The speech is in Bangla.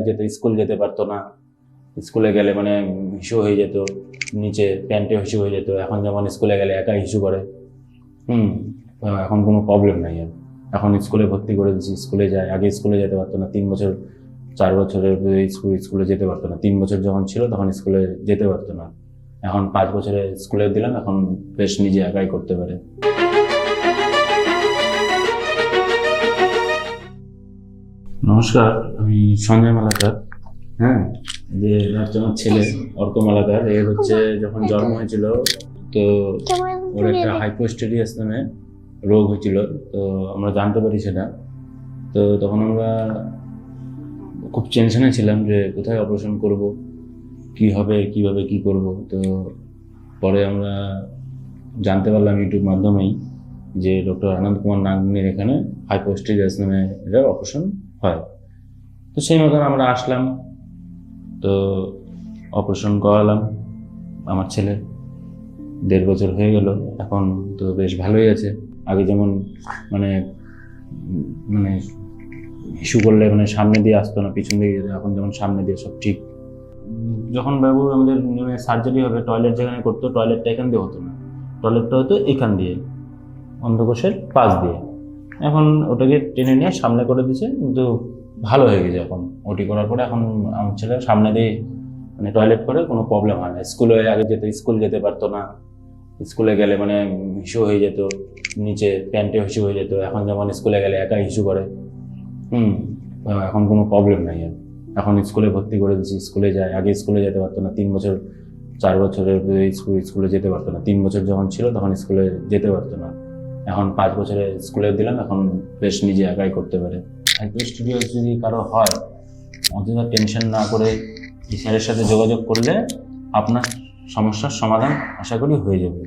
যেত, স্কুল যেতে পারতো না। স্কুলে গেলে মানে হিসু হয়ে যেত, নিচে প্যান্টে হিসু হয়ে যেত। এখন যেমন স্কুলে গেলে একাই হিসু করে। এখন কোনো প্রবলেম নাই। আর এখন স্কুলে ভর্তি করে দিচ্ছি, স্কুলে যায়। আগে স্কুলে যেতে পারতো না, 3 বছর 4 বছরের স্কুলে যেতে পারতো না। 3 বছর যখন ছিল তখন স্কুলে যেতে পারতো না। এখন 5 বছরে স্কুলে দিলাম, এখন বেশ নিজে একাই করতে পারে। নমস্কার, আমি সঞ্জয় মালাকার। হ্যাঁ, যে আমার ছেলে অর্ক মালাকার, এর হচ্ছে যখন জন্ম হয়েছিল তো ওর একটা হাইপোস্টেরিয়াস নামে রোগ হয়েছিল। তো আমরা জানতে পারি সেটা। তো তখন আমরা খুব টেনশনে ছিলাম যে কোথায় অপারেশন করব, কি হবে, কিভাবে কি করব। তো পরে আমরা জানতে পারলাম ইউটিউব মাধ্যমেই যে ডক্টর আনন্দ কুমার নাগনির এখানে হাইপোস্টেরিয়াস নামে এটা অপারেশন হয়। তো সেই মতন আমরা আসলাম, তো অপারেশন করালাম। আমার ছেলে 1.5 বছর হয়ে গেল, এখন তো বেশ ভালোই আছে। আগে যেমন মানে মানে ইস্যু করলে মানে সামনে দিয়ে আসতো না, পিছন দিয়ে যেত। এখন যেমন সামনে দিয়ে সব ঠিক। যখন বাবু আমাদের সার্জারি হবে, টয়লেট যেখানে করতো, টয়লেটটা এখান দিয়ে হতো না, টয়লেটটা হতো এখান দিয়ে, অন্ধকোষের পাশ দিয়ে। এখন ওটাকে টেনে নিয়ে সামনে করে দিয়েছে, কিন্তু ভালো হয়ে গেছে। এখন ওটি করার পরে এখন আমার ছেলে সামনে দিয়ে মানে টয়লেট করে কোনো প্রবলেম হয় না। স্কুলে আগে যেত, স্কুল যেতে পারতো না। স্কুলে গেলে মানে হিসু হয়ে যেত, নিচে প্যান্টে হিসু হয়ে যেত। এখন যেমন স্কুলে গেলে একাই হিসু করে। এখন কোনো প্রবলেম নাই। আর এখন স্কুলে ভর্তি করে দিচ্ছি, স্কুলে যায়। আগে স্কুলে যেতে পারতো না, 3 বছর 4 বছরের স্কুলে যেতে পারতো না। 3 বছর যখন ছিল তখন স্কুলে যেতে পারতো না। এখন 5 বছরে স্কুলে দিলাম, এখন বেশ নিজে একাই করতে পারে। হাইপোস্টেরিয়াস যদি কারো হয়, অযথা টেনশন না করে এই স্যারের সাথে যোগাযোগ করলে আপনার সমস্যার সমাধান আশা করি হয়ে যাবে।